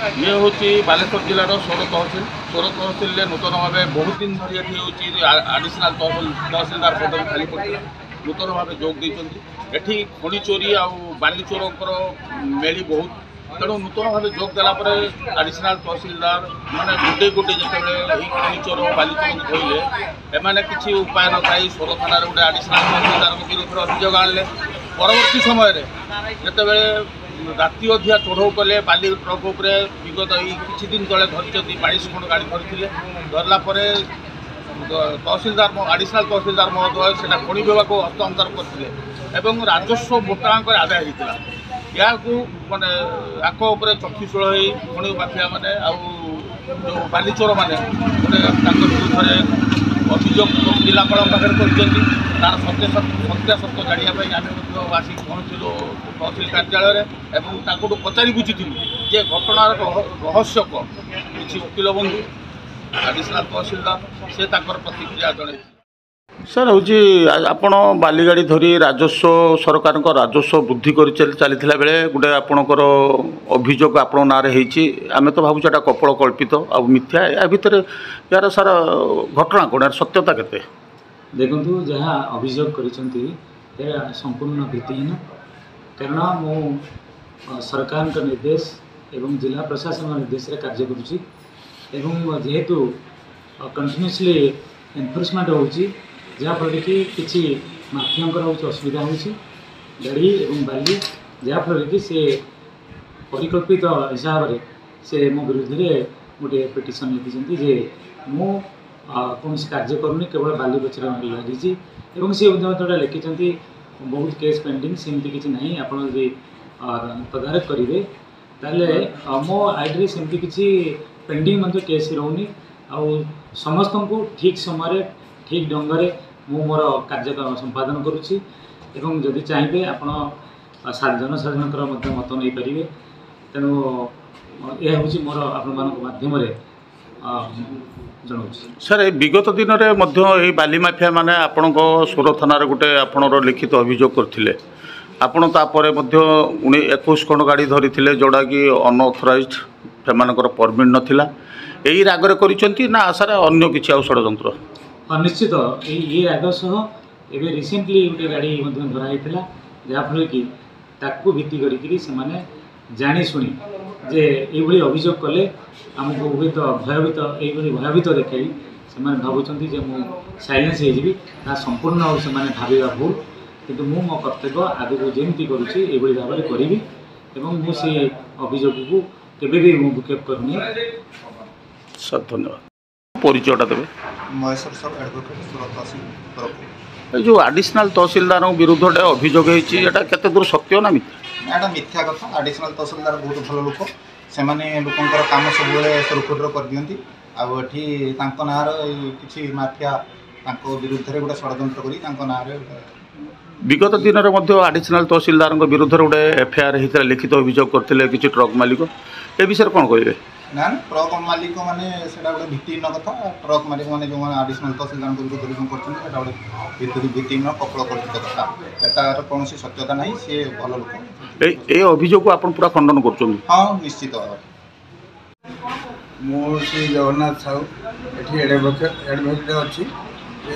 ये हूँ बालेश्वर जिलार सोर तहसिल नूतन भाव बहुत दिन धरी ये आडिशनाल तहसिलदार पद खाली पड़ा नूतन भाव जोग देती एटी खଣି चोरी आ बाली चोर मेली बहुत तेणु नूतन भाव जोग देलापर आडिशनाल तहसिलदार मैंने गोटे गोटे जिते खଣି चोर बाली चोर धोइले एमाने किसी उपाय न थी सोर थाना गोटे आडिशनाल तहसिलदार विरुद्ध अभियोग आने परवर्ती समय जिते राति अधिया चढ़ऊ कले बाली ट्रक उपर विगत किसी दिन तले धरी 22 खंड गाड़ी धरी धरला तहसिलदार आडिशनाल तहसिलदार महोदय से खଣି विभाग को हस्तांतर करते राजस्व मोटांक आदाय होता या माने आक चक्षुशूल हो खଣି माफिया मैंने जो बालीचोर मैंने विरुद्ध अभियोग जिलापाल पाखे कर तार सत्यासत्य जानापी आम आसिक पहुँचलु तहसिल कार्यालय में पचारि बुझीलु जे घटनार रहस्य कौन किसी वकिल बंधु आडिशनाल तहसिलदार से प्रतिक्रिया जन सर हूँ आपण बालीगाड़ी धरी राजस्व सरकार राजस्व वृद्धि कर चली बेले गोटे आपणकर अभियोग आपण ना आम तो भावुँ एटा कपल कल्पित आ मिथ्या या भितर यार सार घटना कौन यार सत्यता केते देखु जहाँ अभियोग कर संपूर्ण भित्तिहीन कारण मु सरकार निर्देश एवं जिला प्रशासन निर्देश रे कार्य करुच्ची जेहेतु कंटिन्यूसली एनफोर्समेंट होची जहाँफल कि किसी माफिया असुविधा होची गाड़ी एवं बाली जहाँफल कि से परिकल्पित हिसाब से मो विरुद्ध में गोटे पिटिशन लिखिं जे मु कौन कार्य करूनी केवल बाली पचर लगी सी गोटे लिखिं बहुत केस पेंडिंग सेमती किसी ना आप तदारख करेंगे ताले मो आईडी सेमती किसी पेंडिंग केस रोनी आ समस्त को ठीक समय ठीक ढंग से मु मोर कार्य संपादन करुच्ची जदि चाहिए आप जनसाधारण मत नहीं पारे तेणु यह हूँ मोर आपण माध्यम सर विगत दिन में बाली माफिया माने आपण सोर थाना गोटे आपणर लिखित अभियोग करथिले आपण तापर 21 खंड गाड़ी धरी जोड़ा कि अनऑथराइज्ड से परमिट नाला यही रागर करिसेंती ना आसार अन्य किसी आउ षड्यंत्र निश्चित ये राग सह एवं रिसेंटली गोटे गाड़ी धराई जहाँफल कि ताकू भित्ति करी जानी शुणी जे ये अभियोग कले आमको हुए तो भयभीत भयभीत देखाई से भावुं जे मु साइलेंस हो संपूर्ण से भाविका भूल किंतु मु मो कर्तव्य आगे जमी करुच्ची ये भाव में करी मुझे अभियोग को केवे भी भूक्षेप करूनी सर धन्यवाद परिचयटा देवे महेश्वर सर एडवोकेट सूरत तहसील जो आडिशनाल तहसिलदार विरुद्ध अभियोग होता दूर सत्य ना मिथ्या यहाँ मिथ्या कथा आडिशनाल तहसिलदार बहुत भल लोक से लोकंर कम सब सुरखुर कर दिखती आठी ना किसी माफिया विरुद्ध गोटे षड्यंत्र कर ना विगत दिन में आडिशनाल तहसिलदार विरुद्ध गोटे एफआईआर होता लिखित अभियोग करते किसी ट्रक मालिक ए विषय कौन कहे ना ट्रक मालिक मैंने गोटे भित्तिहीन कथा ट्रक मालिक मैंने जो आडिशनाल तहसिलदार विरुद्ध कर भित्तिहीन कपल कल्पित कथा एटार कौन सत्यता ना सी भल लोक ए अभियोग आप पूरा खंडन कर हाँ निश्चित भाव मुझे जगन्नाथ साहू ये एडवोकेट अच्छी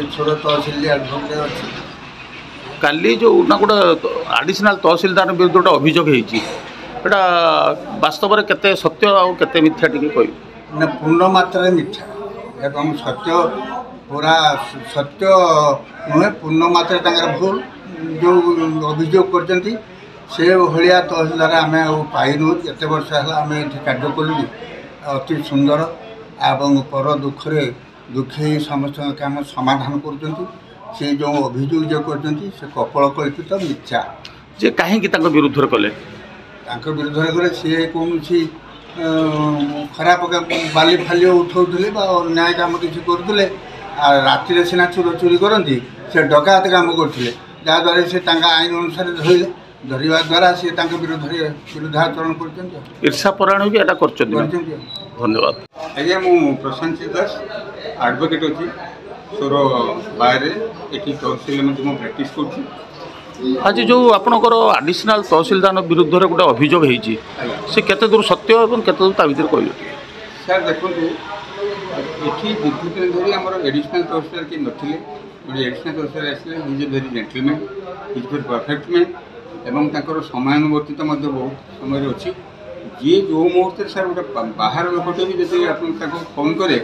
छोड़ तहसिल एडवोकेट अच्छी काली जो ना गोटे आडिशनाल तहसिलदार विरुद्ध गोटे अभियोग होता वास्तव में केते सत्य आ केते मिथ्या टी कह ना पूर्ण मात्रा मिथ्या एवं सत्य पूरा सत्य नुहे पूर्ण मात्रा भूल जो अभियोग कर से भाया तहसिलदार आम पाइनु एत वर्ष है आम ये कार्य कलु अति सुंदर एवं पर दुखे दुखी समस्त आम समाधान कर जो अभियोग जो कर कपल कल्पित मिथ्या जे कहीं विरुद्ध कले विरुद्ध कले सी कौन खराब बाली फाली उठाऊले अन्याय कम किसी करुले राति सीना चोर चोरी करती से डकायत कम करते जहाँद्वारा से आईन अनुसार धरले धरवा द्वारा सी विरुद्ध विरुद्धाचरण कर ईर्षापरायण भी कर धन्यवाद आज्ञा मु प्रशांत दास एडवोकेट अच्छी सोर बाहर ये तहसिल में प्रेक्ट कर ଆଜି ଯେଉଁ ଆପଣଙ୍କର ଆଡିସନାଲ ତହସିଲଦାର ବିରୁଦ୍ଧରେ ଗୋଟେ ଅଭିଯୋଗ ହେଇଛି ସେ କେତେ ଦୂର ସତ୍ୟ ଏବଂ କେତେ ଦୂର ତା ଭିତରେ କହିଲେ ସାର୍ ଦେଖନ୍ତୁ ଏଠି ଦୀର୍ଘଦିନ ଧରି ଆମର ଏଡ଼ିସନାଲ ତହସିଲଦାର କେହି ନଥିଲେ ଗୋଟେ ଏଡ଼ିସନାଲ ତହସିଲଦାର ଆସିଲେ is a very gentleman is very perfect man ଏବଂ ତାଙ୍କର ସମୟାନୁବର୍ତ୍ତିତ ମଧ୍ୟ ବହୁତ ସମୟରେ ଅଛି ଯିଏ ଯେଉଁ ମୁହୂର୍ତ୍ତରେ ସାର୍ ଗୋଟେ ବାହାର ଲୋକଟେ ବି ଯଦି ଆପଣ ତାକୁ ଫୋନ୍ କରେ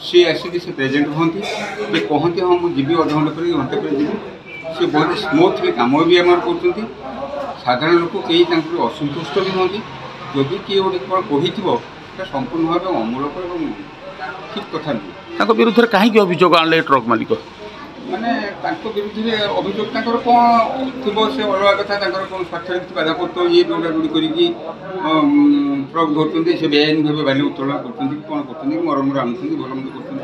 ସିଏ ଆସିକି ସେ ପ୍ରେଜେଣ୍ଟ ହୁଅନ୍ତି ଯେ କହନ୍ତି ହଁ ମୁଁ ଯିବି ଅଧଘଣ୍ଟେ ପରେ ଘଣ୍ଟେ ପରେ ଯିବି ସେ ବହୁତ ସ୍ମୁଥଲି କାମ ବି ଆମର କରୁଛନ୍ତି ସାଧାରଣ ଲୋକ କେହି ତାଙ୍କର ଅସନ୍ତୁଷ୍ଟ ବି ହୁଅନ୍ତି ଯଦି କିଏ ଗୋଟେ କ'ଣ କହିଥିବ ସେଟା ସମ୍ପୂର୍ଣ୍ଣ ଭାବେ ଅମୂଳକ ଏବଂ ଠିକ୍ କଥା ନୁହେଁ ତାଙ୍କ ବିରୁଦ୍ଧରେ କାହିଁକି ଅଭିଯୋଗ ଆଣିଲେ ଟ୍ରକ୍ ମାଲିକ ମାନେ ତାଙ୍କ ବିରୁଦ୍ଧରେ ଅଭିଯୋଗ ତାଙ୍କର କ'ଣ ଥିବ ସେ ଅଲଗା କଥା ତାଙ୍କର କ'ଣ ସ୍ୱାର୍ଥରେ କିଛି ବାଧାପତ୍ର ଇଏ ଦୌଡ଼ାଦୌଡ଼ି କରିକି ଟ୍ରକ୍ ଧରୁଛନ୍ତି ସେ ବେଆଇନ ଭାବେ ବାଲି ଉତ୍ତୋଳନ କରୁଛନ୍ତି କ'ଣ କରୁଛନ୍ତି ମରମର ଆଣୁଛନ୍ତି ଭଲମନ୍ଦ କରୁଛନ୍ତି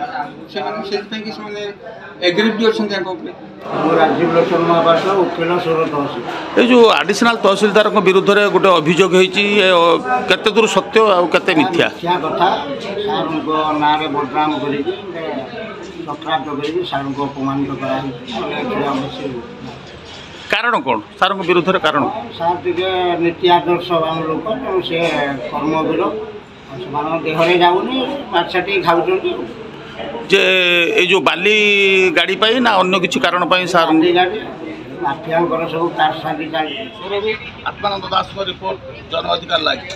ସେମାନେ ସେଥିପାଇଁକି ସେମାନେ ଏଗ୍ରିଭ୍ ବି ଅଛନ୍ତି ତାଙ୍କ ଉପରେ ମୁଁ ରାଜୀବ ଲୋଚନ ମହାପାତ୍ର ଉକିଲ ସୁର ତହସିଲ। এই যে আডিশনাল তহসিলদারଙ୍କ বিরুদ্ধে গোটে অভিযোগ হয়েছি কেতে দূর সত্য আর কেতে মিথ্যা ମିଥ୍ୟା କଥା ସାର୍ଙ୍କ ନାଁରେ ବଦନାମ କରିକି ଚକ୍ରାନ୍ତ କରିକି ସାର୍ଙ୍କୁ ଅପମାନିତ କରାହେଇଛି। কারণ কোণ সারଙ୍କ বিরুদ্ধে কারণ ସାର୍ ଟିକେ ନୀତି ଆଦର୍ଶବାନ ଲୋକ ତେଣୁ ସେ କର୍ମବୀର ସେମାନଙ୍କ ଦେହରେ ଯାଉନି ମାଛାଟି ଖାଉଛନ୍ତି। যে এই যে বালি গাড়ি পাই না অন্য কিছু কারণ পাই সার ଗାଡ଼ି ମାଫିଆଙ୍କର ସବୁ ତାର ସାଥି ଚାଲିଛି। ଆତ୍ମାନନ୍ଦ ଦାସଙ୍କ ରିପୋର୍ଟ ଜନ ଅଧିକାର ଲାଗି।